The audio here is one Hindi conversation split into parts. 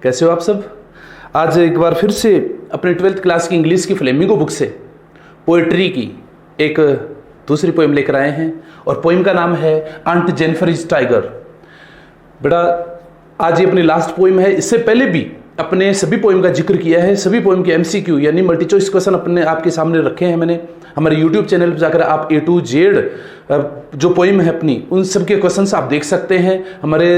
कैसे हो आप सब। आज एक बार फिर से अपने 12th क्लास की इंग्लिश की फ्लेमिंगो बुक से पोइट्री की एक दूसरी पोइम लेकर आए हैं और पोइम का नाम है आंट जेनिफर इज टाइगर। बेटा आज ये अपनी लास्ट पोइम है। इससे पहले भी अपने सभी पोइम का जिक्र किया है, सभी पोइम के MCQ यानी मल्टी चॉइस क्वेश्चन अपने आपके सामने रखे हैं मैंने। हमारे YouTube चैनल पर जाकर आप A to Z जो पोइम है अपनी उन सब के क्वेश्चन आप देख सकते हैं। हमारे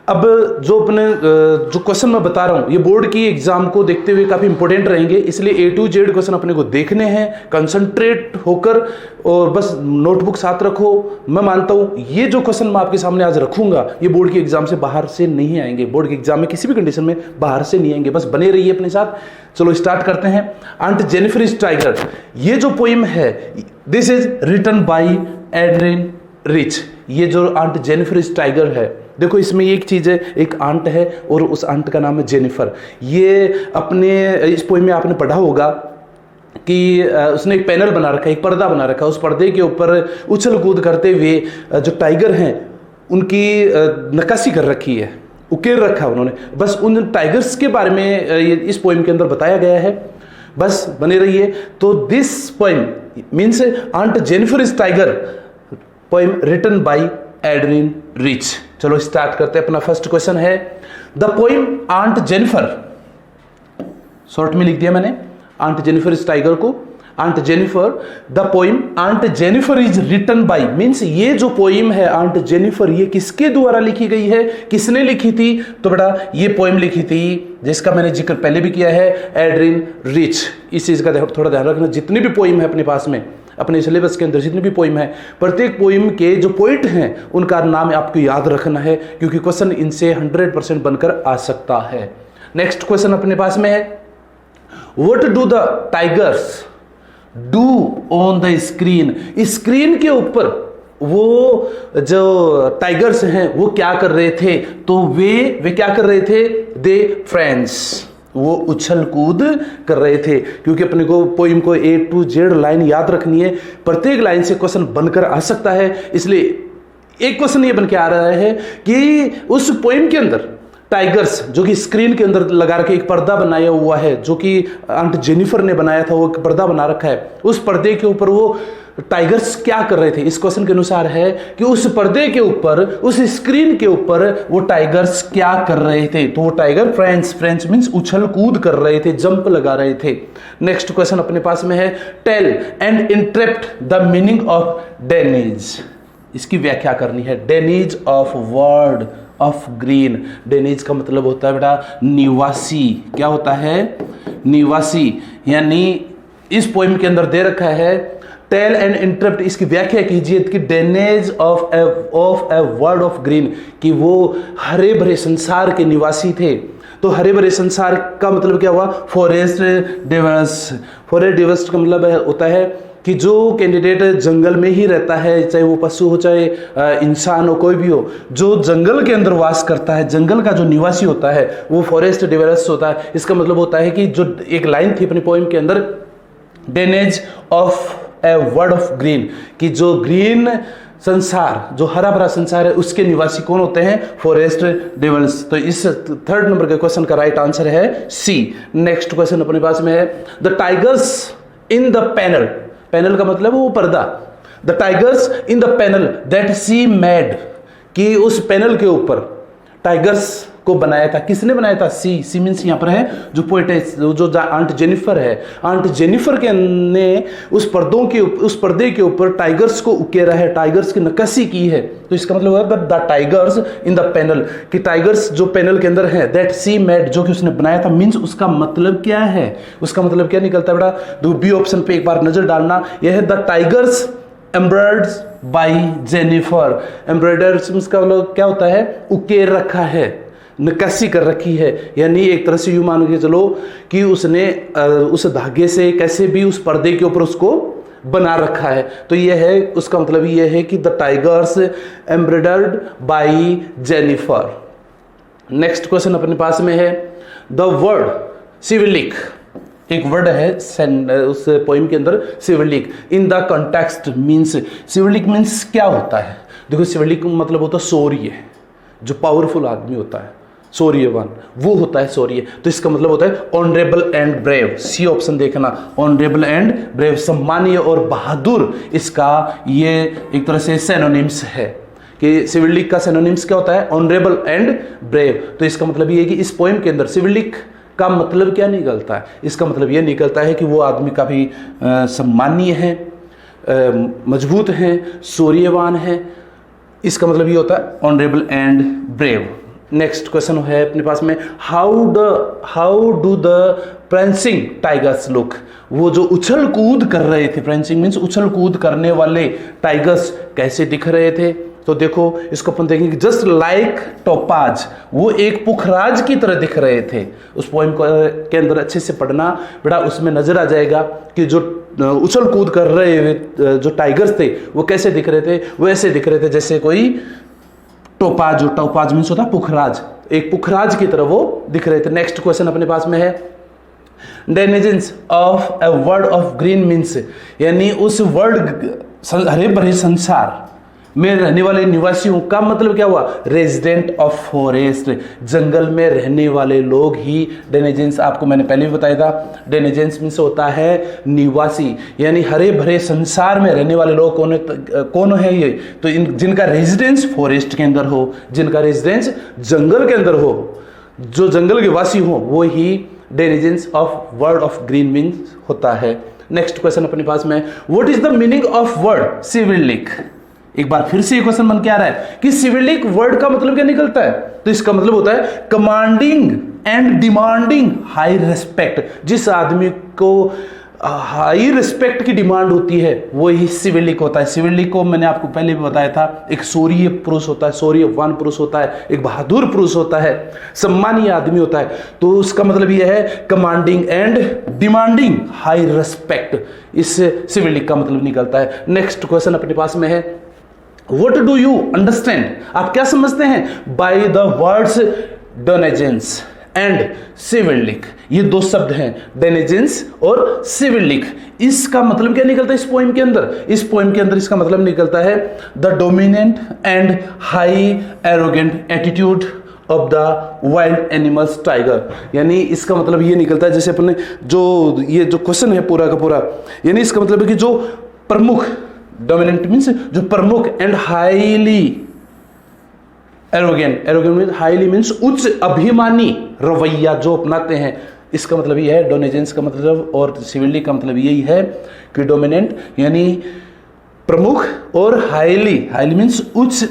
अब जो क्वेश्चन मैं बता रहा हूँ ये बोर्ड की एग्जाम को देखते हुए काफ़ी इंपॉर्टेंट रहेंगे, इसलिए A to Z क्वेश्चन अपने को देखने हैं कंसंट्रेट होकर और बस नोटबुक साथ रखो। मैं मानता हूँ ये जो क्वेश्चन मैं आपके सामने आज रखूंगा ये बोर्ड की एग्जाम से बाहर से नहीं आएंगे, बोर्ड के एग्जाम में किसी भी कंडीशन में बाहर से नहीं आएंगे, बस बने रहिए अपने साथ। चलो स्टार्ट करते हैं। आंट जेनिफर इज टाइगर, ये जो पोइम है this is written by Adrienne Rich. ये जो आंट जेनिफर इज टाइगर है, देखो इसमें एक चीज है, एक आंट है और उस आंट का नाम है जेनिफर। ये अपने इस पोइम में आपने पढ़ा होगा कि उसने एक पैनल बना रखा है, एक पर्दा बना रखा है। उस पर्दे के ऊपर उछल कूद करते हुए जो टाइगर हैं उनकी नक्काशी कर रखी है, उकेर रखा है उन्होंने। बस उन टाइगर्स के बारे में इस पोइम के अंदर बताया गया है, बस बने रहिए। तो this poem means aunt Jennifer is tiger, poem written by Adrienne Rich. चलो स्टार्ट करते हैं। अपना फर्स्ट क्वेश्चन है the poem aunt Jennifer, short में लिख दिया मैंने आंट जेनिफर इज टाइगर को, aunt Jennifer. The poem aunt Jennifer is written by means ये जो पोइम है आंट जेनिफर ये किसके द्वारा लिखी गई है, किसने लिखी थी? तो बेटा ये पोइम लिखी थी जिसका मैंने जिक्र पहले भी किया है, एड्रिन रिच। इस चीज का थोड़ा ध्यान रखना। जितनी भी पोइम है अपने पास में अपने सिलेबस के अंदर जितनी भी पोइम है, प्रत्येक पोइम के जो पोइट हैं उनका नाम आपको याद रखना है क्योंकि क्वेश्चन इनसे 100% बनकर आ सकता है। नेक्स्ट क्वेश्चन अपने पास में है what do the tigers do on the screen. Screen के ऊपर वो जो टाइगर्स हैं वो क्या कर रहे थे? तो वे क्या कर रहे थे? दे फ्रेंड्स, वो उछल कूद कर रहे थे। क्योंकि अपने को पोइम को A to Z लाइन याद रखनी है, प्रत्येक लाइन से क्वेश्चन बनकर आ सकता है। इसलिए एक क्वेश्चन ये बन के आ रहा है कि उस पोइम के अंदर टाइगर्स जो कि स्क्रीन के अंदर लगा रखे एक पर्दा बनाया हुआ है जो कि आंट जेनिफर ने बनाया था, वो एक पर्दा बना रखा है। उस पर्दे के ऊपर वो टाइगर्स क्या कर रहे थे? इस क्वेश्चन के अनुसार है कि उस पर्दे के ऊपर उस स्क्रीन के ऊपर वो टाइगर्स क्या कर रहे थे? तो वो टाइगर फ्रेंच मींस उछल कूद कर रहे थे, जंप लगा रहे थे। नेक्स्ट क्वेश्चन अपने पास में है tell and interrupt the meaning of denizens. इसकी व्याख्या करनी है। Denizens of word of green. Denizens का मतलब होता है बेटा निवासी। क्या होता है? निवासी। यानी इस पोइम के अंदर दे रखा है टेल एंड इंटरप्ट, इसकी व्याख्या कीजिए कि drainage of a world of green, कि वो हरे भरे संसार के निवासी थे। तो हरे भरे संसार का मतलब क्या हुआ? Forest Divers. फॉरेस्ट डिवर्स का मतलब होता है कि जो कैंडिडेट जंगल में ही रहता है, चाहे वो पशु हो चाहे इंसान हो, कोई भी हो, जो जंगल के अंदर वास करता है, जंगल का जो निवासी होता है वो फॉरेस्ट डिवर्स होता है। इसका मतलब होता है कि जो एक लाइन थी अपनी पोइम के अंदर, drainage of a world of green, कि जो ग्रीन संसार, जो हरा भरा संसार है उसके निवासी कौन होते हैं? Forest Divers. तो इस थर्ड नंबर के क्वेश्चन का राइट आंसर है C। नेक्स्ट क्वेश्चन अपने पास में है the tigers in the panel. Panel का मतलब वो पर्दा। The tigers in the panel that C made, कि उस पैनल के ऊपर टाइगर्स को बनाया था। किसने बनाया था? सी मीन्स यहाँ पर है जो पोएट है, जो आंट जेनिफर है। आंट जेनिफर के ने उस पर्दे के ऊपर टाइगर्स को उकेरा है, टाइगर्स की नक्काशी की है। तो इसका मतलब है the tigers in the panel, कि टाइगर्स जो पैनल के अंदर है दैट सी मेड, जो कि उसने बनाया था। मीन्स उसका मतलब क्या है? उसका मतलब क्या निकलता है बेटा? तो बी ऑप्शन पे एक बार नजर डालना। यह है the tigers embroidered by Jennifer. Embroiders का मतलब क्या होता है? उकेर रखा है, नक्काशी कर रखी है। यानी एक तरह से यूं मान के चलो कि उसने उस धागे से कैसे भी उस पर्दे के ऊपर उसको बना रखा है। तो यह है, उसका मतलब यह है कि the tigers embroidered by Jennifer. Next question अपने पास में है द वर्ड सिविलिक। एक वर्ड है उस पोइम के अंदर, chivalric. In the context means, chivalric means क्या होता है? देखो सिविलिक मतलब होता है शौर्य, जो पावरफुल आदमी होता है, शौर्यवान, वो होता है शौर्य। तो इसका मतलब होता है honourable and brave. C option देखना, ऑनरेबल एंड ब्रेव, सम्मानीय और बहादुर, इसका ये एक तरह से सिनोनिम्स है कि सिविलिक का सिनोनिम्स क्या होता है, ऑनरेबल एंड ब्रेव। तो इसका मतलब ये है कि इस पोएम के अंदर सिविलिक का मतलब क्या निकलता है, इसका मतलब ये निकलता है कि वो आदमी काफ़ी सम्मानीय है, मजबूत है, शौर्यवान है। इसका मतलब ये होता है honourable and brave. Next question है अपने पास में, how do the prancing tigers look. वो जो उछल कूद कर रहे थे, प्रेंसिंग मीन्स उछल कूद करने वाले टाइगर्स कैसे दिख रहे थे। तो देखो इसको अपन देखेंगे, जस्ट लाइक टोपाज, वो एक पुखराज की तरह दिख रहे थे। उस पोएम के अंदर अच्छे से पढ़ना बेटा, उसमें नजर आ जाएगा कि जो उछल कूद कर रहे जो टाइगर्स थे वो कैसे दिख रहे थे। वो ऐसे दिख रहे थे जैसे कोई टोपाज, टोपाज मीन्स होता है पुखराज, एक पुखराज की तरह वो दिख रहे थे। नेक्स्ट क्वेश्चन अपने पास में है, denizens of a world of green means, यानी उस वर्ल्ड हरे भरे संसार में रहने वाले निवासियों का मतलब क्या हुआ, रेजिडेंट ऑफ फॉरेस्ट, जंगल में रहने वाले लोग ही डेनिजेंस। आपको मैंने पहले भी बताया था, डेनिजेंस मीन्स होता है निवासी, यानी हरे भरे संसार में रहने वाले लोग कौन है ये, तो जिनका रेजिडेंस फॉरेस्ट के अंदर हो, जिनका रेजिडेंस जंगल के अंदर हो, जो जंगल के वासी हो, वो ही denizens of world of green means होता है। नेक्स्ट क्वेश्चन अपने पास में, what is the meaning of word chivalric. एक बार फिर से ये क्वेश्चन मन के आ रहा है कि सिविलिक वर्ड का मतलब क्या निकलता है। तो इसका मतलब होता है commanding and demanding high respect. जिस आदमी को हाई रिस्पेक्ट की डिमांड होती है वो ही सिविलिक होता है। सिविलिक को मैंने आपको पहले भी बताया था, एक शौर्य पुरुष होता है, शौर्यवान पुरुष होता है, एक बहादुर पुरुष होता है, सम्मानीय आदमी होता है। तो उसका मतलब यह है commanding and demanding high respect, इस सिविलिक का मतलब निकलता है। नेक्स्ट क्वेश्चन अपने पास में है, What do you understand? आप क्या समझते हैं by the words denizens and chivalric. ये दो शब्द हैं, डेनिजेंस और सिविलिक। इसका मतलब क्या निकलता है इस पोएम के अंदर, इस पोएम के अंदर इसका मतलब निकलता है the dominant and high arrogant attitude of the wild animals tiger. यानी इसका मतलब ये निकलता है, जैसे अपने जो ये जो क्वेश्चन है पूरा का पूरा, यानी इसका मतलब है कि जो प्रमुख, डोमिनेंट मीन्स जो प्रमुख, and highly arrogant, arrogant means highly means उच्च अभिमानी रवैया जो अपनाते हैं। इसका मतलब यह है डोनेजेंस का मतलब, और सिविलिक का मतलब यही है कि डोमिनेंट यानी प्रमुख, और हाईली, हाईली मीन्स उच्च,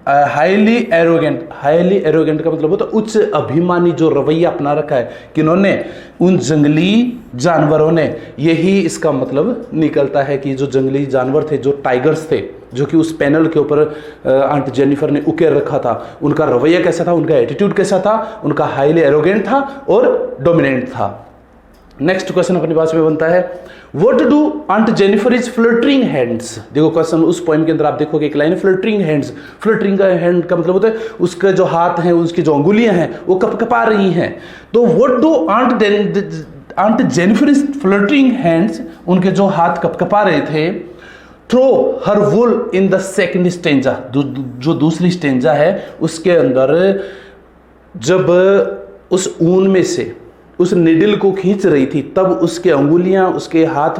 हाईली एरोगेंट, हाईली एरोगेंट का मतलब होता है उच्च अभिमानी जो रवैया अपना रखा है किन्होंने, उन जंगली जानवरों ने। यही इसका मतलब निकलता है कि जो जंगली जानवर थे, जो टाइगर्स थे, जो कि उस पैनल के ऊपर आंट जेनिफर ने उकेर रखा था, उनका रवैया कैसा था, उनका एटीट्यूड कैसा था, उनका हाईली एरोगेंट था और डोमिनेंट था। नेक्स्ट क्वेश्चन अपने पास में बनता है, what do aunt Jennifer is fluttering hands. देखो क्वेश्चन उस पोएम के अंदर आप देखोगे एक लाइन, फ्लटरिंग हैंड्स। फ्लटरिंग का हैंड का मतलब होता है उसके जो हाथ हैं, उसकी जो अंगुलियां हैं वो कपकपा रही हैं। तो what do aunt Jennifer is fluttering hands, उनके जो हाथ कपकपा रहे थे, through her wool in the second stanza, जो दूसरी स्टेंजा है उसके अंदर जब उस ऊन में से उस निडल को खींच रही थी, तब उसके अंगुलियां, उसके हाथ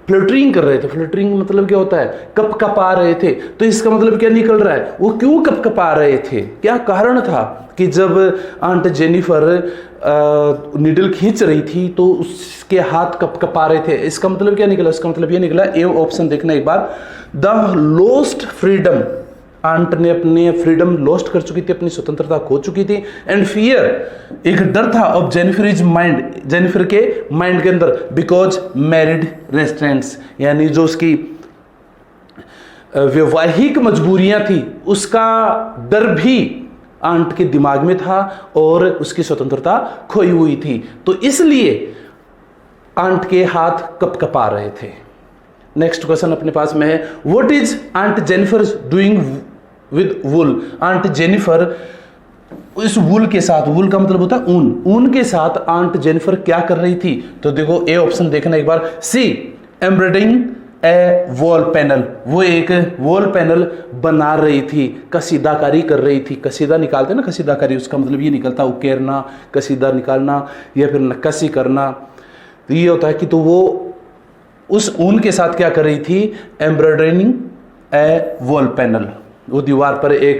फ्लटरिंग कर रहे थे। फ्लटरिंग मतलब क्या होता है, कपकपा रहे थे। तो इसका मतलब क्या निकल रहा है, वो क्यों कपकपा रहे थे, क्या कारण था कि जब आंट जेनिफर निडल खींच रही थी तो उसके हाथ कपकपा रहे थे। इसका मतलब क्या निकला, इसका मतलब ये निकला, ए ऑप्शन देखना एक बार, द लॉस्ट फ्रीडम, आंट ने अपने फ्रीडम लॉस्ट कर चुकी थी, अपनी स्वतंत्रता खो चुकी थी। एंड फियर, एक डर था, of Jennifer is mind, Jennifer के माइंड के अंदर, बिकॉज मैरिड रेस्ट्रेंट्स, यानी जो उसकी वैवाहिक मजबूरियां थी उसका डर भी आंट के दिमाग में था और उसकी स्वतंत्रता खोई हुई थी। तो इसलिए आंट के हाथ कपकपा रहे थे। नेक्स्ट क्वेश्चन अपने पास में है, what is aunt Jennifer doing with wool. Aunt Jennifer इस वुल के साथ, वुल का मतलब होता है ऊन, ऊन के साथ आंट जेनिफर क्या कर रही थी। तो देखो ए ऑप्शन देखना एक बार, सी एम्ब्रॉयडरिंग ए वॉल पैनल, वो एक वॉल पैनल बना रही थी, कसीदाकारी कर रही थी। कसीदा निकालते ना, कसीदाकारी उसका मतलब ये निकलता उकेरना, कसीदा निकालना या फिर नक्काशी करना। तो ये होता है कि तो वो उस ऊन के साथ क्या कर रही थी, एम्ब्रॉयडरिंग ए वॉल पैनल, वो दीवार पर एक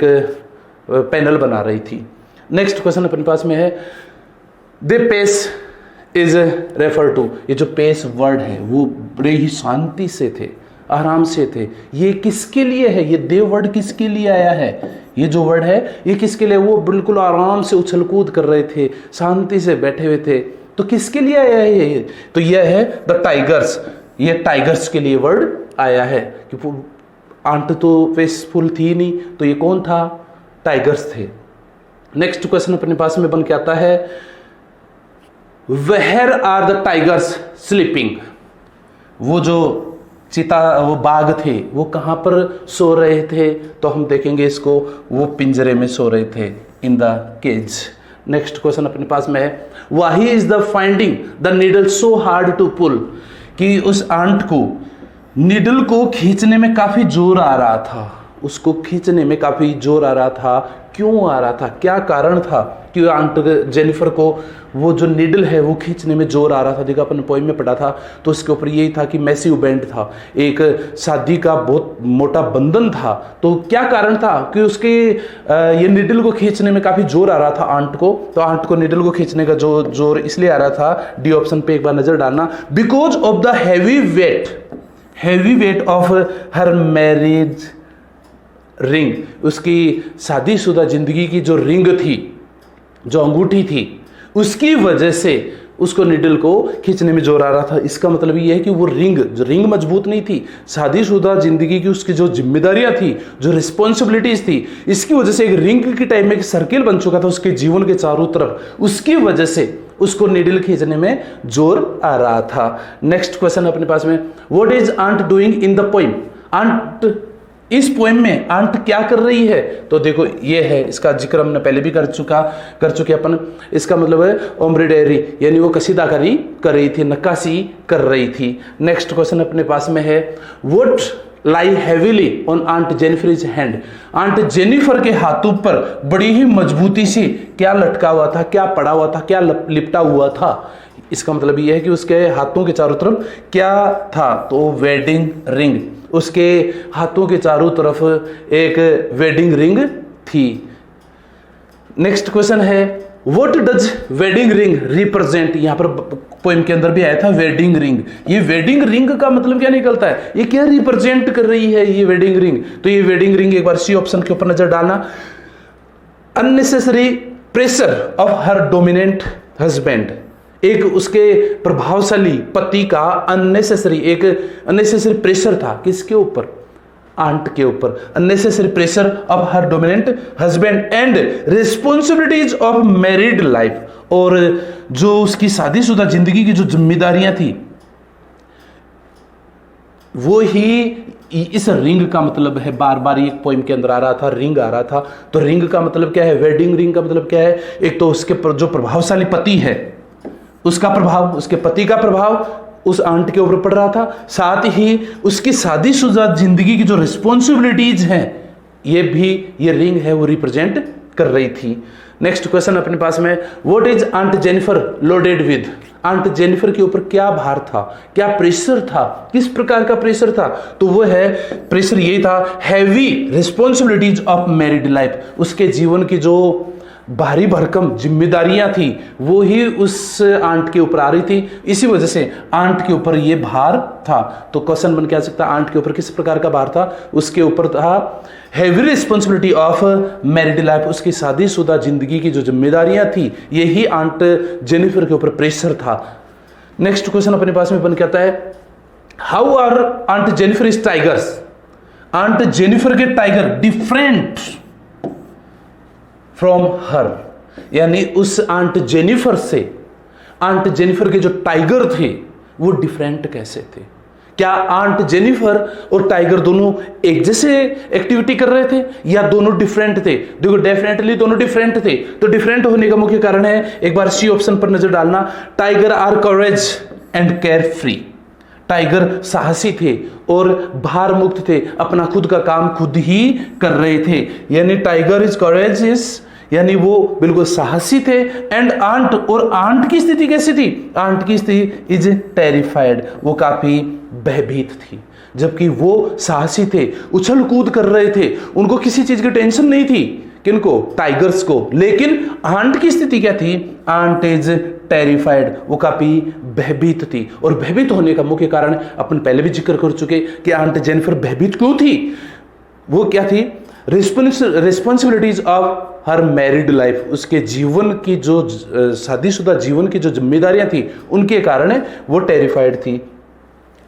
पैनल बना रही थी। नेक्स्ट क्वेश्चन अपने पास में है, the pace is refer to, ये जो पेस वर्ड है वो बड़े ही शांति से थे, आराम से थे। ये किसके लिए है, ये देव वर्ड किसके लिए आया है, ये जो वर्ड है ये किसके लिए, वो बिल्कुल आराम से उछल कूद कर रहे थे, शांति से बैठे हुए थे। तो किसके लिए आया है ये, तो यह है द टाइगर्स, ये टाइगर्स के लिए वर्ड आया है। कि आंट तो पेसफुल थी नहीं, तो ये कौन था, टाइगर्स थे। नेक्स्ट क्वेश्चन अपने पास में बन के आता है, where are the tigers sleeping, वो जो चीता वो बाघ थे वो कहां पर सो रहे थे, तो हम देखेंगे इसको, वो पिंजरे में सो रहे थे, in the cage. Next question अपने पास में है, why is the finding the needle so hard to pull, कि उस आंट को नीडल को खींचने में काफी जोर आ रहा था, उसको खींचने में काफी जोर आ रहा था। क्यों आ रहा था, क्या कारण था कि आंट जेनिफर को वो जो नीडल है वो खींचने में जोर आ रहा था। देखा अपन पोइम में पढ़ा था, तो उसके ऊपर यही था कि मैसिव बैंड था, एक शादी का बहुत मोटा बंधन था। तो क्या कारण था कि उसके ये नीडल को खींचने में काफी जोर आ रहा था आंट को। तो आंट को नीडल को खींचने का जो जोर इसलिए आ रहा था, डी ऑप्शन पे एक बार नजर डालना, because of the heavy weight of her marriage ring, उसकी शादीशुदा जिंदगी की जो रिंग थी, जो अंगूठी थी, उसकी वजह से उसको निडल को खींचने में जोर आ रहा था। इसका मतलब ये है कि वो रिंग मजबूत नहीं थी, शादीशुदा जिंदगी की उसकी जो जिम्मेदारियां थी, जो रिस्पॉन्सिबिलिटीज थी, इसकी वजह से एक रिंग की टाइप में एक सर्किल बन चुका था उसके जीवन के चारों तरफ, उसकी वजह से उसको निडल खींचने में जोर आ रहा था। नेक्स्ट क्वेश्चन अपने पास में, what is aunt doing in the poem, aunt इस पोएम में आंट क्या कर रही है, तो देखो ये है, इसका जिक्र हमने पहले भी कर चुके अपन। इसका मतलब है एम्ब्रॉयडरी, यानी वो कसीदाकारी कर रही थी, नक्काशी कर रही थी। नेक्स्ट क्वेश्चन अपने पास में है, what lie heavily on aunt Jennifer's hand, aunt Jennifer के हाथों पर बड़ी ही मजबूती से क्या लटका हुआ था, क्या पड़ा हुआ था, क्या लिपटा हुआ था। इसका मतलब यह है कि उसके हाथों के चारों तरफ क्या था, तो वेडिंग रिंग, उसके हाथों के चारों तरफ एक वेडिंग रिंग थी। नेक्स्ट क्वेश्चन है, what does wedding ring represent, यहां पर पोएम के अंदर भी आया था वेडिंग रिंग। ये वेडिंग रिंग का मतलब क्या निकलता है, ये क्या रिप्रेजेंट कर रही है ये वेडिंग रिंग, तो ये वेडिंग रिंग एक बार सी ऑप्शन के ऊपर नजर डालना, unnecessary pressure of her dominant husband, एक उसके प्रभावशाली पति का अननेसेसरी प्रेशर था, किसके ऊपर, आंट के ऊपर, unnecessary pressure of her dominant husband and responsibilities of married life, और जो उसकी शादीशुदा जिंदगी की जो जिम्मेदारियां थी वो ही इस रिंग का मतलब है। बार बार एक पोइम के अंदर आ रहा था, रिंग आ रहा था, तो रिंग का मतलब क्या है, वेडिंग रिंग का मतलब क्या है, एक तो उसके जो प्रभावशाली पति है उसका प्रभाव, उसके पति का प्रभाव उस आंट के ऊपर पड़ रहा था, साथ ही उसकी शादीशुदा जिंदगी की जो रिस्पॉन्सिबिलिटीज हैं ये रिंग है वो रिप्रेजेंट कर रही थी। नेक्स्ट क्वेश्चन अपने पास में, what is aunt Jennifer loaded with, aunt Jennifer के ऊपर क्या भार था, क्या प्रेशर था, किस प्रकार का प्रेशर था, तो वो है प्रेशर यही था, heavy responsibilities of married life, उसके जीवन की जो भारी भरकम जिम्मेदारियां थी वो ही उस आंट के ऊपर आ रही थी, इसी वजह से आंट के ऊपर ये भार था। तो क्वेश्चन बन के आ सकता है, आंट के ऊपर किस प्रकार का भार था, उसके ऊपर था heavy responsibility of married life, उसकी शादीशुदा जिंदगी की जो जिम्मेदारियां थी यही आंट जेनिफर के ऊपर प्रेशर था। नेक्स्ट क्वेश्चन अपने पास में बन के आता है, how are aunt Jennifer is tigers, aunt Jennifer के टाइगर डिफरेंट फ्रॉम हर, यानी उस आंट जेनिफर से आंट जेनिफर के जो टाइगर थे वो डिफरेंट कैसे थे, क्या आंट जेनिफर और टाइगर दोनों एक जैसे एक्टिविटी कर रहे थे या दोनों डिफरेंट थे, देखो डेफिनेटली दोनों डिफरेंट थे। तो डिफरेंट होने का मुख्य कारण है, एक बार सी ऑप्शन पर नजर डालना, tiger are courage and carefree, tiger साहसी थे और भार मुक्त थे, अपना खुद का काम खुद ही कर रहे थे। यानी टाइगर इज करेजियस, यानी वो बिल्कुल साहसी थे। एंड आंट, और आंट की स्थिति कैसी थी? आंट की स्थिति इज टेरिफाइड, वो काफी भयभीत थी। जबकि वो साहसी थे, उछल कूद कर रहे थे, उनको किसी चीज की टेंशन नहीं थी। किनको? टाइगर्स को। लेकिन आंट की स्थिति क्या थी? आंट इज टेरिफाइड, वो काफी भयभीत थी। और भयभीत होने का मुख्य कारण अपन पहले भी जिक्र कर चुके कि आंट जेनिफर भयभीत क्यों थी। वो क्या थी? Responsibilities of her married life, उसके जीवन की जो शादीशुदा जीवन की जो जिम्मेदारियां थी उनके कारण वो टेरिफाइड थी।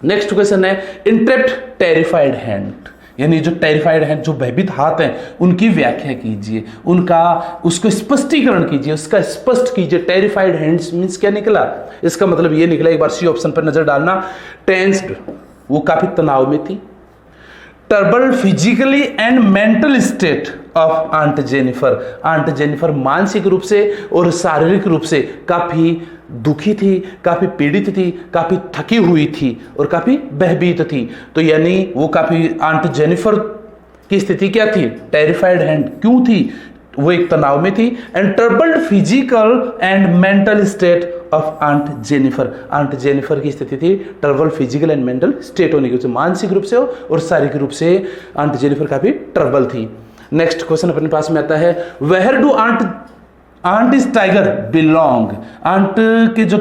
नेक्स्ट क्वेश्चन है इंटरप्ट टेरिफाइड हैंड, यानी जो टेरिफाइड हैं, जो भयभीत हाथ हैं, उनकी व्याख्या कीजिए, उसको स्पष्टीकरण कीजिए, उसका स्पष्ट कीजिए। टेरिफाइड हैंड्स मींस क्या निकला? इसका मतलब ये निकला, एक बार सी ऑप्शन पर नजर डालना। टेंस्ड, वो काफी तनाव में थी। Troubled physically and mental state of aunt Jennifer, aunt Jennifer मानसिक रूप से और शारीरिक रूप से काफी दुखी थी, काफी पीड़ित थी, काफी थकी हुई थी और काफी भयभीत थी। तो यानी वो काफी, आंट जेनिफर की स्थिति क्या थी? टेरिफाइड हैंड क्यों थी? वो एक तनाव में थी। And troubled physical and mental state of aunt Jennifer, aunt Jennifer की स्थिति थी trouble physical and mental state होने की वजह से, मानसिक रूप से और शारीरिक रूप से आंट जेनिफर काफी ट्रबल थी। नेक्स्ट क्वेश्चन अपने पास में आता है, where do aunt is tiger belong, aunt के जो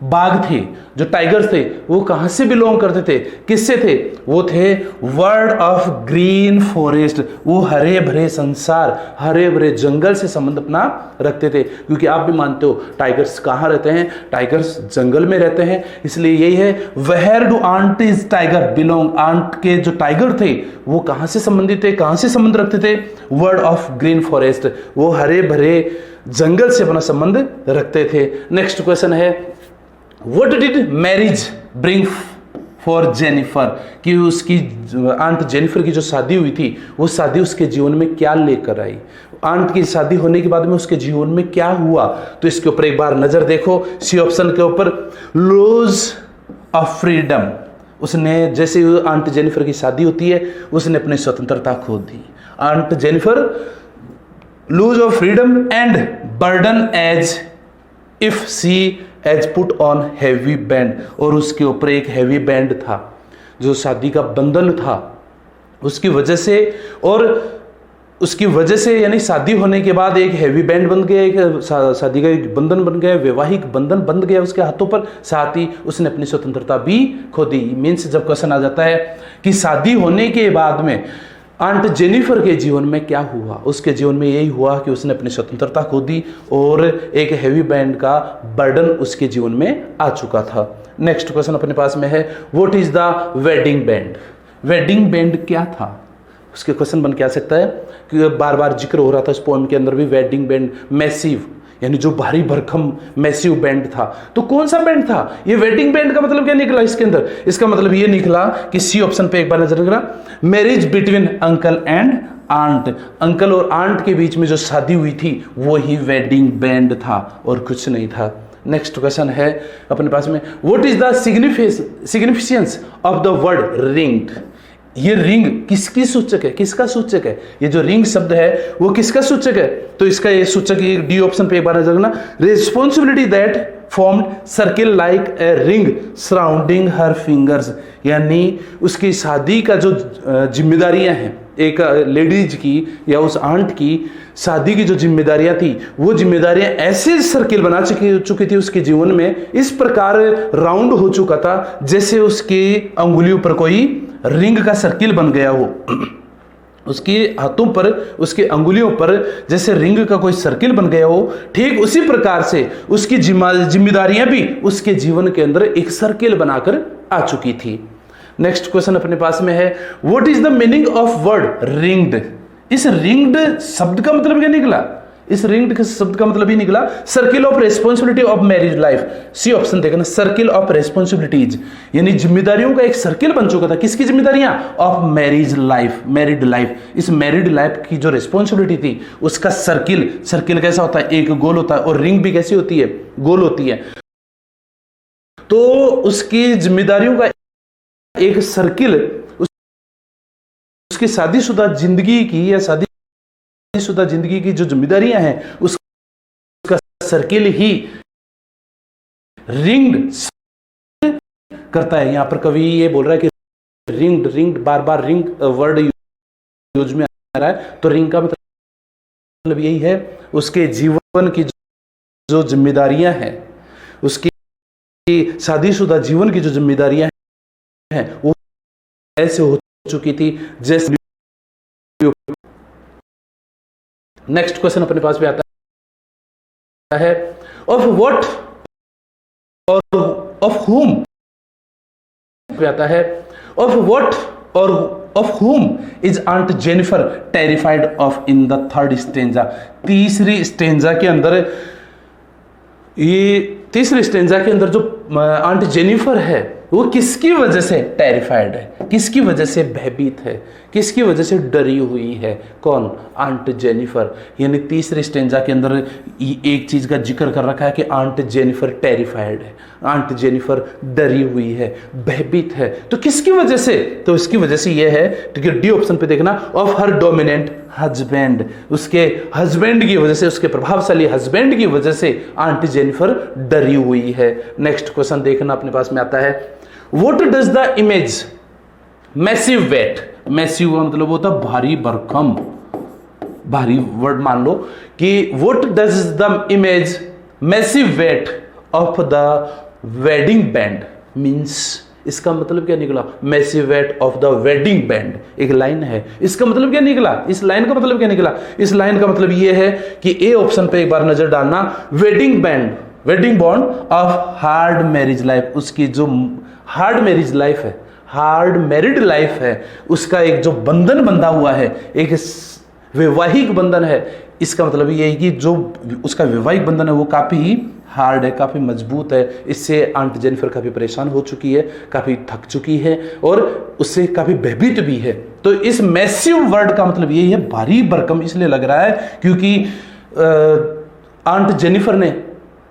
बाघ थे, जो टाइगर्स थे, वो कहां से बिलोंग करते थे? किससे थे? वो थे वर्ल्ड ऑफ ग्रीन फॉरेस्ट, वो हरे भरे संसार, हरे भरे जंगल से संबंध अपना रखते थे। क्योंकि आप भी मानते हो टाइगर्स कहां रहते हैं? टाइगर्स जंगल में रहते हैं। इसलिए यही है, where do aunt is tiger belong, aunt के जो टाइगर थे वो कहां से संबंधित थे, कहां से संबंध रखते थे? वर्ल्ड ऑफ ग्रीन फॉरेस्ट, वो हरे भरे जंगल से अपना संबंध रखते थे। नेक्स्ट क्वेश्चन है, What did marriage bring for Jennifer, कि उसकी आंट जेनिफर की जो शादी हुई थी वो शादी उसके जीवन में क्या लेकर आई? आंट की शादी होने के बाद में उसके जीवन में क्या हुआ? तो इसके ऊपर एक बार नजर देखो, सी ऑप्शन के ऊपर। लॉस ऑफ फ्रीडम, उसने जैसे आंट जेनिफर की शादी होती है उसने अपनी स्वतंत्रता खो दी। Aunt Jennifer lose off freedom and burden as if she as put on heavy band, और उसके ऊपर एक हैवी बैंड था जो शादी का बंधन था उसकी वजह से, और उसकी वजह से यानी शादी होने के बाद एक हैवी बैंड बन गया, एक शादी का एक बंधन बन गया, वैवाहिक बंधन बन गया उसके हाथों पर। साथ ही उसने अपनी स्वतंत्रता भी खो दी। मीन्स जब क्वेश्चन आ जाता है कि शादी होने के बाद में आंट जेनिफर के जीवन में क्या हुआ, उसके जीवन में यही हुआ कि उसने अपनी स्वतंत्रता खो दी और एक हैवी बैंड का बर्डन उसके जीवन में आ चुका था। नेक्स्ट क्वेश्चन अपने पास में है, what is the wedding band, wedding band क्या था? उसके क्वेश्चन बन के आ सकता है कि बार बार जिक्र हो रहा था इस पोएम के अंदर भी, वेडिंग बैंड मैसिव, यानी जो भारी भरकम मैसिव बैंड था। तो कौन सा बैंड था? ये वेडिंग बैंड का मतलब क्या निकला इसके अंदर? इसका मतलब ये निकला कि सी ऑप्शन पे एक बार नजर रखना, marriage between uncle and aunt, uncle और आंट के बीच में जो शादी हुई थी वो ही वेडिंग बैंड था और कुछ नहीं था। नेक्स्ट क्वेश्चन है अपने पास में, what is the significance of the word ringed, ये रिंग किसकी सूचक है, किसका सूचक है? ये जो रिंग शब्द है वो किसका सूचक है? तो इसका ये सूचक डी ऑप्शन पे एक बार नजर रखना, responsibility that formed circle like a ring surrounding her fingers, यानी उसकी शादी का जो जिम्मेदारियां हैं एक लेडीज की या उस आंट की शादी की जो जिम्मेदारियां थी वो जिम्मेदारियां ऐसे सर्किल बना चुकी थी उसके जीवन में, इस प्रकार राउंड हो चुका था जैसे उसकी अंगुलियों पर कोई रिंग का सर्किल बन गया हो। उसके हाथों पर, उसके अंगुलियों पर जैसे रिंग का कोई सर्किल बन गया हो, ठीक उसी प्रकार से उसकी जिम्मेदारियां भी उसके जीवन के अंदर एक सर्किल बनाकर आ चुकी थी। नेक्स्ट क्वेश्चन अपने पास में है, what is the meaning of word ringed, इस रिंग्ड शब्द का मतलब क्या निकला? इस रिंग्ड शब्द का मतलब ही निकला circle of responsibility of marriage life. C option देखना, सर्किल ऑफ रेस्पॉन्सिबिलिटीज, यानी जिम्मेदारियों का एक सर्किल बन चुका था। किसकी जिम्मेदारियां? Of marriage life, married life. इस मैरिड लाइफ की जो रेस्पॉन्सिबिलिटी थी उसका सर्किल, सर्किल कैसा होता है? एक गोल होता है, और रिंग भी कैसी होती है? गोल होती है। तो उसकी जिम्मेदारियों का एक सर्किल, उसकी शादीशुदा जिंदगी की या शादीशुदा जिंदगी की जो जिम्मेदारियां हैं उसका सर्किल ही रिंग्ड करता है। यहां पर कवि ये बोल रहा है कि रिंग्ड, रिंग्ड, बार बार रिंग वर्ड यूज में आ रहा है, तो रिंग का मतलब यही है उसके जीवन की जो जिम्मेदारियां हैं, उसकी शादीशुदा जीवन की जो जिम्मेदारियां हैं वो ऐसे हो चुकी थी जैसे। नेक्स्ट क्वेश्चन अपने पास भी आता है, ऑफ व्हाट और ऑफ हुम आता है, ऑफ व्हाट और of whom is aunt Jennifer terrified of in the third stanza. तीसरी स्टेंजा के अंदर, ये तीसरी स्टेंजा के अंदर जो आंट जेनिफर है वो किसकी वजह से टेरिफाइड है, किसकी वजह से भयभीत है, किसकी वजह से डरी हुई है? कौन? Aunt Jennifer. यानी तीसरे स्टेंजा के अंदर एक चीज का जिक्र कर रखा है कि आंट जेनिफर टेरिफाइड है, आंट जेनिफर डरी हुई है, भयभीत है। तो किसकी वजह से? तो इसकी वजह से यह है, ठीक है, डी ऑप्शन पे देखना, ऑफ हर डोमिनेंट हस्बैंड, उसके हस्बैंड की वजह से, उसके प्रभावशाली हस्बैंड की वजह से आंट जेनिफर डरी हुई है। नेक्स्ट क्वेश्चन देखना अपने पास में आता है, what does the image massive weight, massive मतलब होता है भारी भरकम, भारी वर्ड मान लो कि what does the image massive weight of the wedding band means, इसका मतलब क्या निकला? Massive weight of the wedding band एक लाइन है, इसका मतलब क्या निकला? इस लाइन का मतलब क्या निकला? इस लाइन का मतलब यह है कि ए ऑप्शन पे एक बार नजर डालना, wedding band, wedding bond of hard marriage life, उसकी जो हार्ड मैरिज लाइफ है, हार्ड मैरिड लाइफ है, उसका एक जो बंधन बंधा हुआ है, एक वैवाहिक बंधन है, इसका मतलब ये है कि जो उसका वैवाहिक बंधन है वो काफी हार्ड है, काफी मजबूत है। इससे आंट जेनिफर काफी परेशान हो चुकी है, काफी थक चुकी है और उससे काफी भयभीत भी है। तो इस मैसिव वर्ड का मतलब यही है, भारी भरकम इसलिए लग रहा है क्योंकि आंट जेनिफर ने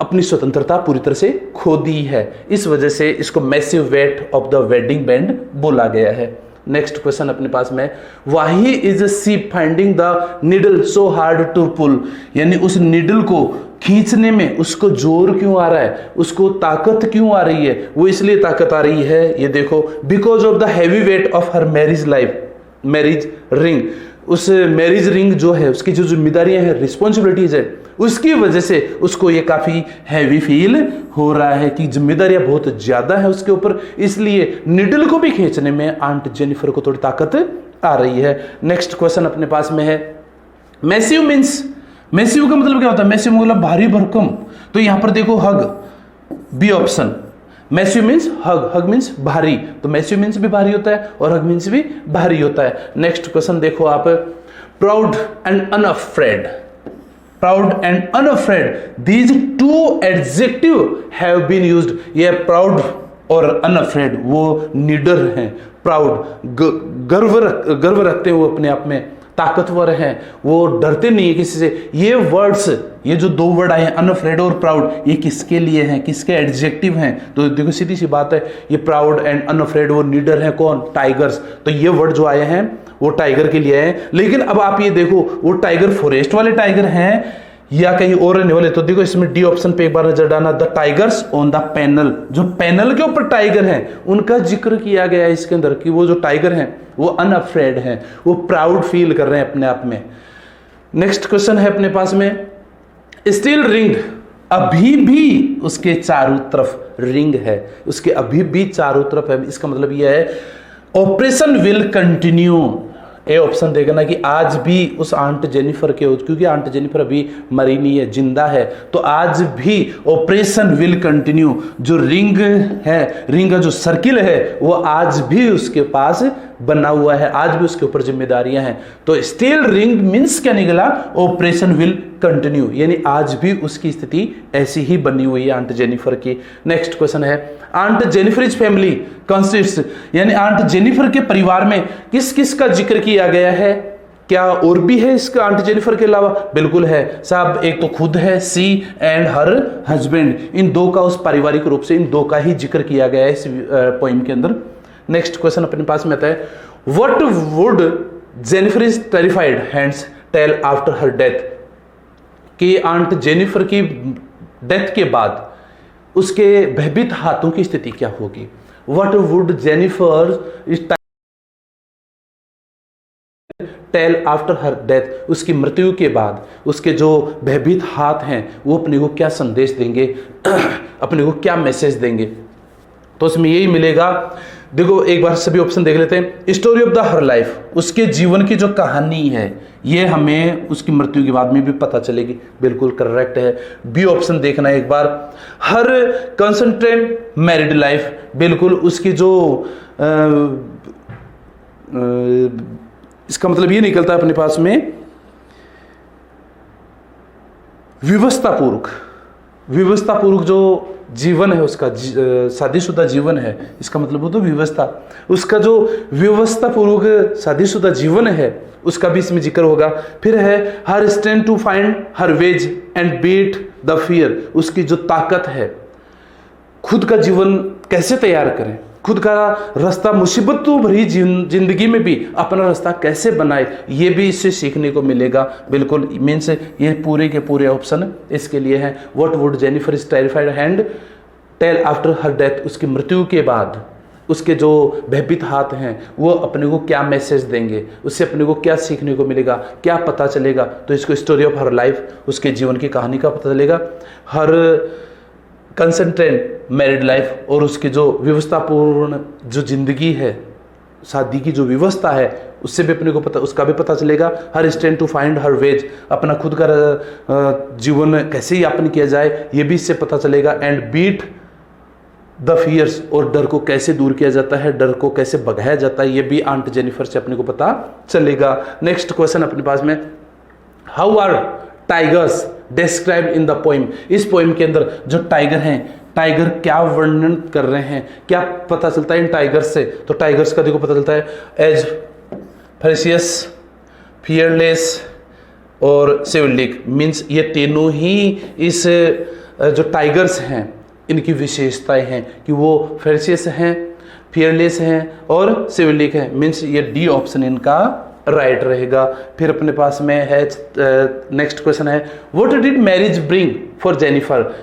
अपनी स्वतंत्रता पूरी तरह से खो दी है, इस वजह से इसको massive weight of the wedding band बोला गया है। नेक्स्ट क्वेश्चन अपने पास में, why is she finding the needle so hard to pull, यानी उस नीडल को खींचने में उसको जोर क्यों आ रहा है, उसको ताकत क्यों आ रही है? वो इसलिए ताकत आ रही है, ये देखो, because of the heavy weight of her marriage life, marriage ring, उस मैरिज रिंग जो है उसकी जो जिम्मेदारियां हैं, रिस्पॉन्सिबिलिटीज है, उसकी वजह से उसको ये काफी हैवी फील हो रहा है कि जिम्मेदारियां बहुत ज्यादा है उसके ऊपर, इसलिए निडल को भी खींचने में आंट जेनिफर को थोड़ी ताकत आ रही है। नेक्स्ट क्वेश्चन अपने पास में है, मैसिव मींस, मैसिव का मतलब क्या होता है? मैसिव मतलब भारी भरकम। तो यहां पर देखो हग, बी ऑप्शन, मैसिव मीन्स हग, हग मीन्स भारी, तो मैसिव मीन्स भी भारी होता है और हग मीन्स भी भारी होता है। नेक्स्ट क्वेश्चन देखो आप, proud and unafraid, proud and unafraid, these two adjective have been used. ये प्राउड और अनअफ्रेड वो निडर हैं, प्राउड गर्व रखते हैं वो अपने आप में, ताकतवर हैं, वो डरते नहीं है किसी से। ये वर्ड्स, ये जो दो वर्ड आए हैं अनअफ्रेड और प्राउड, ये किसके लिए हैं, किसके एडजेक्टिव हैं? तो देखो सीधी सी बात है, ये प्राउड एंड अनअफ्रेड वो निडर है, कौन? टाइगर्स। तो ये वर्ड जो आए हैं वो टाइगर के लिए हैं। लेकिन अब आप ये देखो, वो टाइगर फॉरेस्ट वाले टाइगर हैं या कहीं और रहने वाले? तो देखो इसमें डी ऑप्शन पे एक बार नजर डालना, the tigers on the panel, जो पैनल के ऊपर टाइगर हैं उनका जिक्र किया गया है इसके अंदर कि वो जो टाइगर हैं वो अनअफ्रेड हैं, वो प्राउड फील कर रहे हैं अपने आप में। नेक्स्ट क्वेश्चन है अपने पास में, स्टिल रिंग, अभी भी उसके चारों तरफ रिंग है, उसके अभी भी चारों तरफ है, इसका मतलब यह है operation will continue. A option देगा ना कि आज भी उस आंट जेनिफर के, क्योंकि आंट जेनिफर अभी मरी नहीं है, जिंदा है, तो आज भी ऑपरेशन विल कंटिन्यू। जो रिंग है, रिंग का जो सर्किल है वो आज भी उसके पास बना हुआ है, आज भी उसके ऊपर जिम्मेदारियां हैं। तो स्टिल रिंग मींस क्या निकला? ऑपरेशन विल कंटिन्यू, यानी आज भी उसकी स्थिति ऐसी ही बनी हुई है आंट जेनिफर की। नेक्स्ट क्वेश्चन है, आंट जेनिफर फैमिली कंसिस्ट्स, यानी आंट जेनिफर के परिवार में किस किस का जिक्र किया गया है? क्या और भी है इसका आंट जेनिफर के अलावा? बिल्कुल है साहब, एक तो खुद है सी एंड हर हस्बैंड, इन दो का उस पारिवारिक रूप से इन दो का ही जिक्र किया गया है इस पोइम के अंदर। नेक्स्ट क्वेश्चन अपने पास में आता है, what would Jennifer is terrified hands tell after her death, कि आंट जेनिफर की डेथ के बाद उसके भयभीत हाथों की स्थिति क्या होगी? What would Jennifer is tell after her death, उसकी मृत्यु के बाद उसके जो भयभीत हाथ हैं वो अपने को क्या संदेश देंगे, अपने को क्या मैसेज देंगे? तो उसमें यही मिलेगा। देखो एक बार सभी ऑप्शन देख लेते हैं। Story of the her life, उसके जीवन की जो कहानी है ये हमें उसकी मृत्यु के बाद में भी पता चलेगी, बिल्कुल करेक्ट है। बी ऑप्शन देखना है एक बार, हर कंसंट्रेट मैरिड लाइफ, बिल्कुल उसकी जो इसका मतलब ये निकलता है अपने पास में विवस्थापूर्वक जो जीवन है उसका, शादीशुदा जीवन है, इसका मतलब वो तो व्यवस्था, उसका जो व्यवस्थापूर्वक शादीशुदा जीवन है उसका भी इसमें जिक्र होगा। फिर है her strength to find her ways and beat the fear, उसकी जो ताकत है, खुद का जीवन कैसे तैयार करें, खुद का रास्ता, मुसीबतों भरी जिंदगी में भी अपना रास्ता कैसे बनाए, ये भी इससे सीखने को मिलेगा। बिल्कुल मीन्स ये पूरे के पूरे ऑप्शन इसके लिए हैं। What would Jennifer is terrified hand tell after her death, उसकी मृत्यु के बाद उसके जो भयभीत हाथ हैं वो अपने को क्या मैसेज देंगे, उससे अपने को क्या सीखने को मिलेगा, क्या पता चलेगा? तो इसको स्टोरी ऑफ हर लाइफ, उसके जीवन की कहानी का पता चलेगा। हर कंसंट्रेट मैरिड लाइफ, और उसकी जो व्यवस्थापूर्ण जो जिंदगी है, शादी की जो व्यवस्था है उससे भी अपने को पता, उसका भी पता चलेगा। Her stand to find her ways, अपना खुद का जीवन कैसे यापन किया जाए ये भी इससे पता चलेगा। एंड बीट द फियर्स, और डर को कैसे दूर किया जाता है, डर को कैसे भगाया जाता है, ये भी आंट जेनिफर से अपने को पता चलेगा। नेक्स्ट क्वेश्चन अपने पास में, how are tigers describe in the poem, इस पोइम के अंदर जो टाइगर हैं, टाइगर क्या वर्णन कर रहे हैं, क्या पता चलता है इन टाइगर्स से? तो टाइगर्स का देखो पता चलता है एज फेरिशियस, फियरलेस और सिविलिक, मीन्स ये तीनों ही इस जो टाइगर्स हैं इनकी विशेषताएं हैं कि वो फेरिशियस हैं, फियरलेस हैं और सिविलिक हैं, मीन्स ये डी ऑप्शन इनका राइट रहेगा। फिर अपने पास में है नेक्स्ट क्वेश्चन है, what did marriage bring for Jennifer,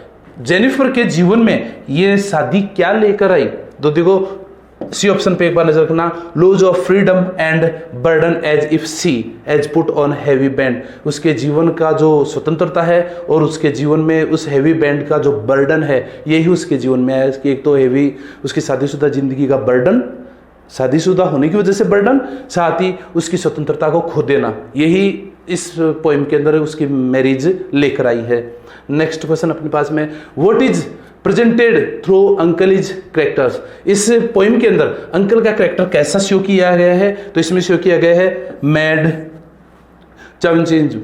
Jennifer के जीवन में ये शादी क्या लेकर आई? तो देखो सी ऑप्शन पे एक बार नजर रखना, loss of freedom and burden as if she as put on heavy band, उसके जीवन का जो स्वतंत्रता है और उसके जीवन में उस हैवी बैंड का जो बर्डन है यही उसके जीवन में है कि एक तो हैवी उसकी शादीशुदा जिंदगी का बर्डन, शादीशुदा होने की वजह से बर्डन, साथ ही उसकी स्वतंत्रता को खो देना, यही इस पोइम के अंदर उसकी मैरिज लेकर आई है। नेक्स्ट क्वेश्चन अपने पास में, what is presented through uncle is characters, इस पोइम के अंदर अंकल का कैरेक्टर कैसा शो किया गया है? तो इसमें शो किया गया है मैड चविंजिम।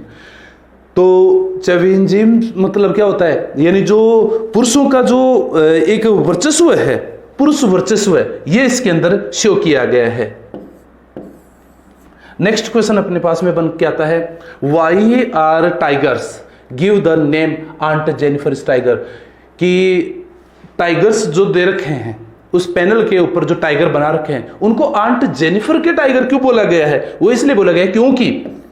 तो चविंजिम मतलब क्या होता है, यानी जो पुरुषों का जो एक वर्चस्व है, पुरुष वर्चस्व है, ये इसके अंदर शो किया गया है। नेक्स्ट क्वेश्चन अपने पास में बन के आता है, why are tigers give the name aunt Jennifer tiger, कि टाइगर्स जो दे रखे हैं उस पैनल के ऊपर जो टाइगर बना रखे हैं उनको आंट जेनिफर के टाइगर क्यों बोला गया है? वो इसलिए बोला गया है क्योंकि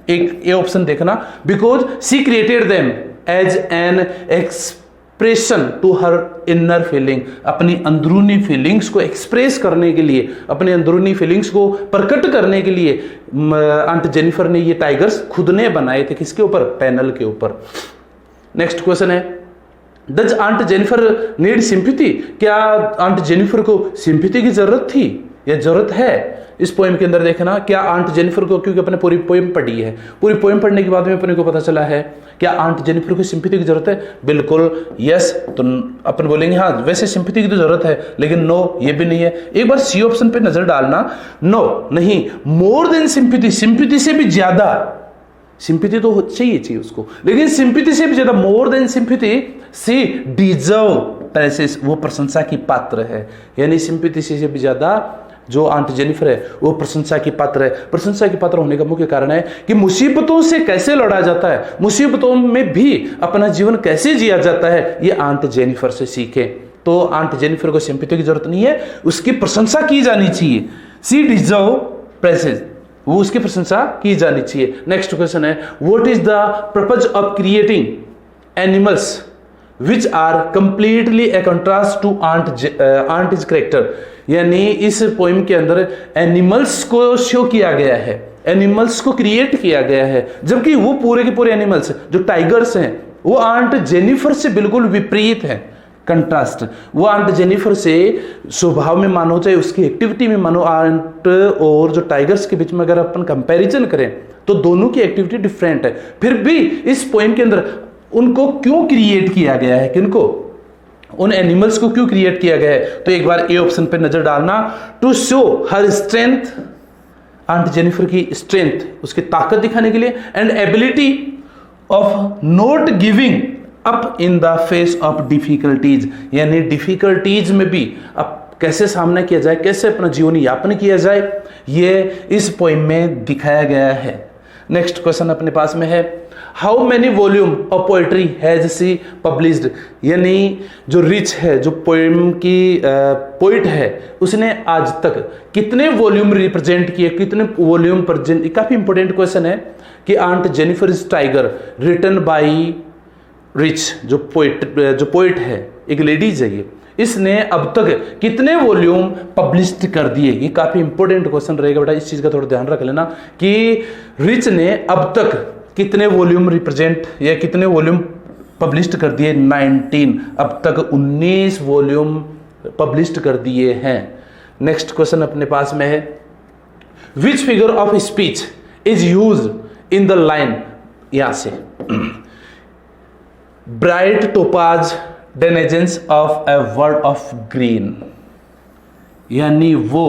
एक ये ऑप्शन देखना, because she created them as an expression to her inner feeling, अपनी अंदरूनी फीलिंग्स को एक्सप्रेस करने के लिए, अपने अंदरूनी फीलिंग्स को प्रकट करने के लिए आंट जेनिफर ने ये टाइगर्स खुद ने बनाए थे। किसके ऊपर? पैनल के ऊपर। नेक्स्ट क्वेश्चन है, does aunt Jennifer need sympathy, क्या आंट जेनिफर को सिंपैथी की जरूरत थी या जरूरत है? इस पोएम के अंदर देखना, क्या आंट जेनिफर को, क्योंकि अपने पूरी पोएम पढ़ी है, पूरी पोएम पढ़ने के बाद में अपने को पता चला है क्या आंट जेनिफर को सिंपैथी की जरूरत है? बिल्कुल यस। तो अपन बोलेंगे हाँ वैसे सिंपैथी की तो जरूरत है, लेकिन नो ये भी नहीं है। एक बार सी ऑप्शन पे नजर डालना, नो नहीं, मोर देन सिंपैथी, सिंपैथी से भी ज्यादा, सिंपैथी तो चाहिए उसको, लेकिन सिंपैथी से भी ज्यादा, मोर देन सिंपैथी, सी डिजर्व प्रेसेस, वो प्रशंसा की पात्र है, यानी सिंपैथी से भी ज्यादा जो आंट जेनिफर है वो प्रशंसा की पात्र है। प्रशंसा की पात्र होने का मुख्य कारण है कि मुसीबतों से कैसे लड़ा जाता है, मुसीबतों में भी अपना जीवन कैसे जिया जाता है, ये आंट जेनिफर से सीखे। तो आंट जेनिफर को सिंपैथी की जरूरत नहीं है, उसकी प्रशंसा की जानी चाहिए। सी डिजर्व प्रेजेंस, वो उसकी प्रशंसा की जानी चाहिए। नेक्स्ट क्वेश्चन है, what is the purpose of creating animals which are completely a contrast to aunt is character. यानी इस पोइम के अंदर एनिमल्स को शो किया गया है, एनिमल्स को क्रिएट किया गया है, जबकि वो पूरे के पूरे एनिमल्स जो टाइगर्स हैं वो आंट जेनिफर से बिल्कुल विपरीत है। कंट्रास्ट, वो आंट जेनिफर से स्वभाव में मानो, चाहे उसकी एक्टिविटी में मानो, आंट और जो टाइगर्स के बीच में अगर अपन कंपैरिजन करें तो दोनों की एक्टिविटी डिफरेंट है। फिर भी इस पोइम के अंदर उनको क्यों क्रिएट किया गया है, किनको, उन एनिमल्स को क्यों क्रिएट किया गया है? तो एक बार ए ऑप्शन पे नजर डालना, to show her strength, aunt Jennifer की स्ट्रेंथ, उसकी ताकत दिखाने के लिए, and ability of not giving up in the face of difficulties, यानी डिफिकल्टीज में भी अब कैसे सामना किया जाए, कैसे अपना जीवन यापन किया जाए, ये इस पोइम में दिखाया गया है। नेक्स्ट क्वेश्चन अपने पास में है, how many volume of poetry has she published, यानी जो रिच है, जो पोएम की पोइट है, उसने आज तक कितने वॉल्यूम रिप्रेजेंट किए, कितने वॉल्यूम प्रेजेंट। काफी इंपॉर्टेंट क्वेश्चन है कि aunt Jennifer tiger written by Rich, जो पोइट है, एक लेडीज है, ये इसने अब तक कितने वॉल्यूम पब्लिश्ड कर दिए। ये काफी इंपॉर्टेंट क्वेश्चन रहेगा बेटा, इस चीज का थोड़ा ध्यान रख लेना कि रिच ने अब तक कितने वॉल्यूम रिप्रेजेंट या कितने वॉल्यूम पब्लिश्ड कर दिए। 19, अब तक 19 वॉल्यूम पब्लिश्ड कर दिए हैं। नेक्स्ट क्वेश्चन अपने पास में है, which figure of speech is use in the line, यहां से bright topaz denizens of a world of green, यानी वो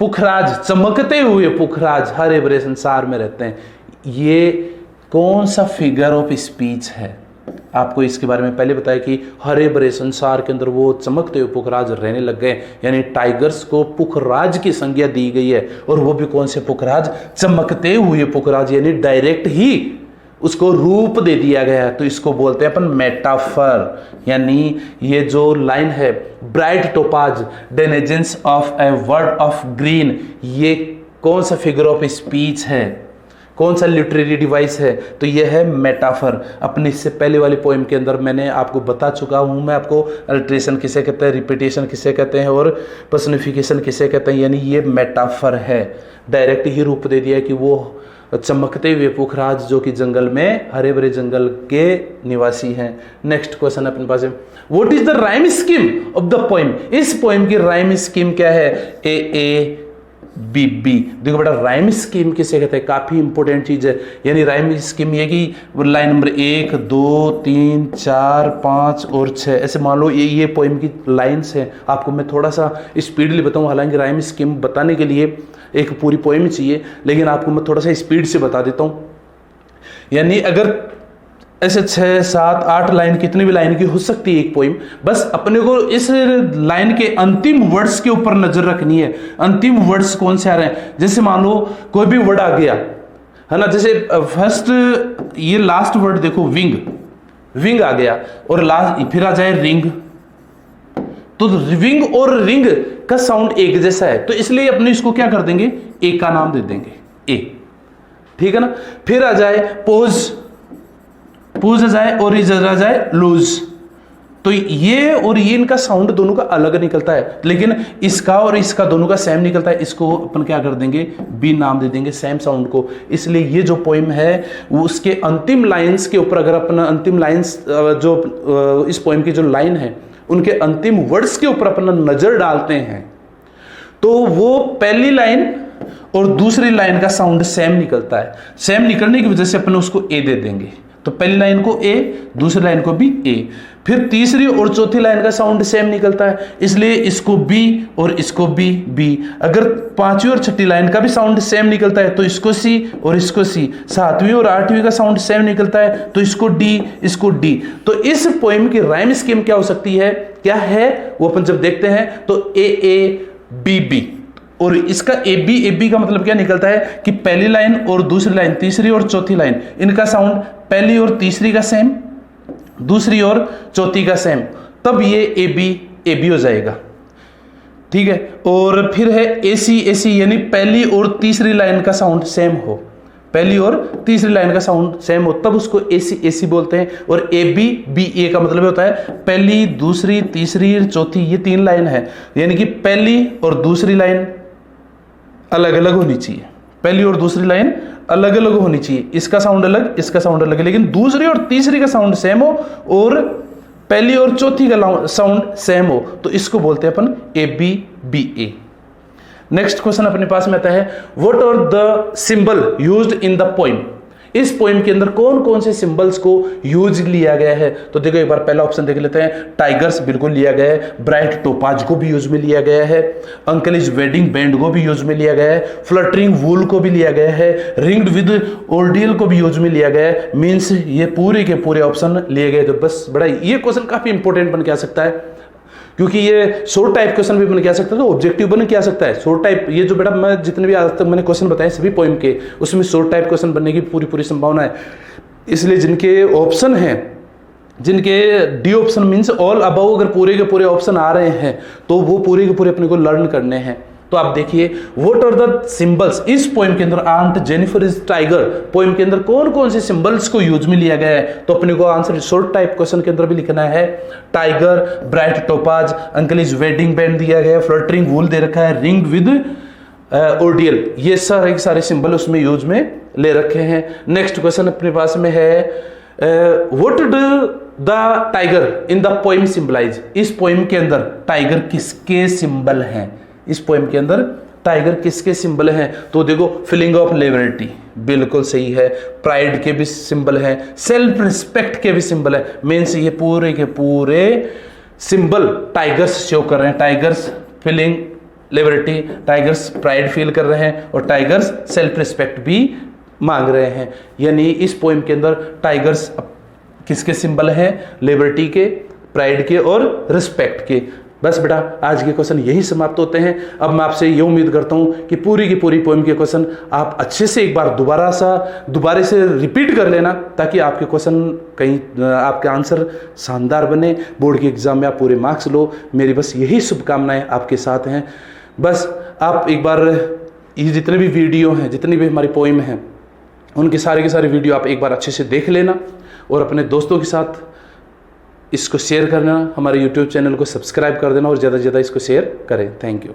पुखराज, चमकते हुए पुखराज हरे भरे संसार में रहते हैं, ये कौन सा फिगर ऑफ स्पीच है? आपको इसके बारे में पहले बताया कि हरे भरे संसार के अंदर वो चमकते हुए पुखराज रहने लग गए, यानी टाइगर्स को पुखराज की संज्ञा दी गई है, और वो भी कौन से पुखराज? चमकते हुए पुखराज, यानी डायरेक्ट ही उसको रूप दे दिया गया है। तो इसको बोलते हैं अपन मेटाफर, यानी ये जो लाइन है, bright topaz denizens of a world of green, ये कौन सा फिगर ऑफ स्पीच है, कौन सा लिटरेरी डिवाइस है? तो यह है मेटाफर। अपने इससे पहले वाली पोएम के अंदर मैंने आपको बता चुका हूं, मैं आपको अल्ट्रेशन किसे कहते हैं, रिपीटेशन किसे कहते हैं, और पर्सनिफिकेशन किसे कहते हैं, यानी ये मेटाफर है। डायरेक्ट ही रूप दे दिया कि वो चमकते हुए पुखराज जो कि जंगल में, हरे भरे जंगल के निवासी हैं। नेक्स्ट क्वेश्चन अपने पास है, what is the rhyme scheme of the poem, इस पोएम की राइम स्कीम क्या है? A B B. देखो बेटा, राइम स्कीम किसे कहते हैं, काफी इंपॉर्टेंट चीज है। यानी राइम स्कीम ये कि लाइन नंबर 1, 2, 3, 4, 5 और 6, ऐसे मान लो ये पोएम की लाइंस हैं। आपको मैं थोड़ा सा स्पीडली बताऊं, हालांकि राइम स्कीम बताने के लिए एक पूरी पोएम चाहिए, लेकिन आपको मैं थोड़ा सा स्पीड से बता देता हूं। यानी अगर ऐसे 6, 7, 8 लाइन, कितनी भी लाइन की हो सकती है एक पोइम, बस अपने को इस लाइन के अंतिम वर्ड्स के ऊपर नजर रखनी है। अंतिम वर्ड्स कौन से आ रहे हैं? जैसे मान लो कोई भी वर्ड आ गया है ना, जैसे फर्स्ट ये लास्ट वर्ड देखो, विंग, विंग आ गया, और लास्ट फिर आ जाए रिंग, तो विंग और रिंग का साउंड एक जैसा है, तो इसलिए अपने इसको क्या कर देंगे, ए का नाम दे देंगे, ए, ठीक है ना। फिर आ जाए पोज, पूज जाए, और आ जाए लूज, तो ये और ये इनका साउंड दोनों का अलग निकलता है, लेकिन इसका और इसका दोनों का सेम निकलता है। इसको अपन क्या कर देंगे, बी नाम दे देंगे सेम साउंड को। इसलिए ये जो पोइम है वो उसके अंतिम लाइंस के ऊपर, अगर अपन अंतिम लाइंस जो इस पोइम की जो लाइन है उनके अंतिम वर्ड्स के ऊपर अपन नजर डालते हैं, तो वो पहली लाइन और दूसरी लाइन का साउंड सेम निकलता है। सेम निकलने की वजह से अपन उसको ए दे देंगे, तो पहली लाइन को ए, दूसरी लाइन को भी ए। फिर तीसरी और चौथी लाइन का साउंड सेम निकलता है, इसलिए इसको बी और इसको बी, बी। अगर पांचवी और छठी लाइन का भी साउंड सेम निकलता है तो इसको सी और इसको सी। सातवीं और आठवीं का साउंड सेम निकलता है तो इसको डी, इसको डी। तो इस पोएम की राइम स्कीम क्या हो सकती है, क्या है वो अपन जब देखते हैं तो ए ए बी बी। और इसका ए बी का मतलब क्या निकलता है कि पहली लाइन और दूसरी लाइन, तीसरी और चौथी लाइन, इनका साउंड पहली और तीसरी का सेम, दूसरी और चौथी का सेम, तब ये ए बी हो जाएगा। ठीक है। और फिर है ए सी यानी पहली और तीसरी लाइन का साउंड सेम हो, पहली और तीसरी लाइन का साउंड सेम हो, तब उसको ए सी बोलते हैं। और ए बी ए का मतलब होता है पहली, दूसरी, तीसरी और चौथी, ये 3 लाइन है, यानी कि पहली और दूसरी लाइन अलग अलग होनी चाहिए, पहली और दूसरी लाइन अलग अलग होनी चाहिए, इसका साउंड अलग, इसका साउंड अलग है, लेकिन दूसरी और तीसरी का साउंड सेम हो और पहली और चौथी का साउंड सेम हो, तो इसको बोलते हैं अपन A B A. Next question अपने पास में आता है, what are the symbol used in the poem. इस पोइम के अंदर कौन कौन से सिंबल्स को यूज लिया गया है। तो देखो एक बार पहला ऑप्शन देख लेते हैं, टाइगर्स बिल्कुल लिया गया है, ब्राइट टोपाज को भी यूज में लिया गया है, अंकल इज वेडिंग बैंड को भी यूज में लिया गया है, फ्लटरिंग वूल को भी लिया गया है, रिंग्ड विद ऑर्डियल को भी यूज में लिया गया है। मीन्स ये पूरे के पूरे ऑप्शन लिए गए। तो बस बड़ा ये क्वेश्चन काफी इंपॉर्टेंट बन के आ सकता है, क्योंकि ये शॉर्ट टाइप क्वेश्चन भी बन के आ सकता है, तो ऑब्जेक्टिव बन के आ सकता है। शॉर्ट टाइप, ये जो बेटा मैं जितने भी आज तक मैंने क्वेश्चन बताए सभी पोइम के, उसमें शॉर्ट टाइप क्वेश्चन बनने की पूरी संभावना है। इसलिए जिनके ऑप्शन हैं, जिनके D option means all above, अगर पूरे के पूरे ऑप्शन आ रहे हैं तो वो पूरे के पूरे अपने को लर्न करने हैं। तो आप देखिए, व्हाट आर द सिंबल्स, इस पोइम के अंदर aunt Jennifer is tiger poem के अंदर कौन कौन से सिंबल्स को यूज में लिया गया है। तो अपने को आंसर शॉर्ट टाइप क्वेश्चन के अंदर भी लिखना है, tiger, bright topaz, uncle is wedding band दिया गया है, फ्लटरिंग वूल दे रखा है, रिंग्ड विद ऑर्डियल, ये सारे सिंबल उसमें यूज में ले रखे हैं। नेक्स्ट क्वेश्चन अपने पास में है, what do the tiger in the poem symbolize. इस पोइम के अंदर टाइगर किसके सिंबल हैं, इस पोइम के अंदर टाइगर किसके सिंबल हैं। तो देखो, फीलिंग ऑफ लिबर्टी बिल्कुल सही है, प्राइड के भी सिंबल है, सेल्फ रिस्पेक्ट के भी सिंबल है। मीन्स ये पूरे के पूरे सिंबल टाइगर्स शो कर रहे हैं, tigers feeling liberty, tigers pride feel कर रहे हैं और टाइगर्स सेल्फ रिस्पेक्ट भी मांग रहे हैं। यानी इस पोइम के अंदर टाइगर्स किसके सिंबल हैं, लिबर्टी के, प्राइड के और रिस्पेक्ट के। बस बेटा आज के क्वेश्चन यही समाप्त होते हैं। अब मैं आपसे ये उम्मीद करता हूं कि पूरी की पूरी पोइम के क्वेश्चन आप अच्छे से एक बार दोबारा से रिपीट कर लेना, ताकि आपके क्वेश्चन कहीं आपके आंसर शानदार बने, बोर्ड के एग्जाम में आप पूरे मार्क्स लो। मेरी बस यही शुभकामनाएं आपके साथ हैं। बस आप एक बार ये जितने भी वीडियो हैं, जितनी भी हमारी पोइम हैं, उनके सारे के सारे वीडियो आप एक बार अच्छे से देख लेना और अपने दोस्तों के साथ इसको शेयर करना, हमारे YouTube चैनल को सब्सक्राइब कर देना और ज़्यादा से ज़्यादा इसको शेयर करें। Thank you.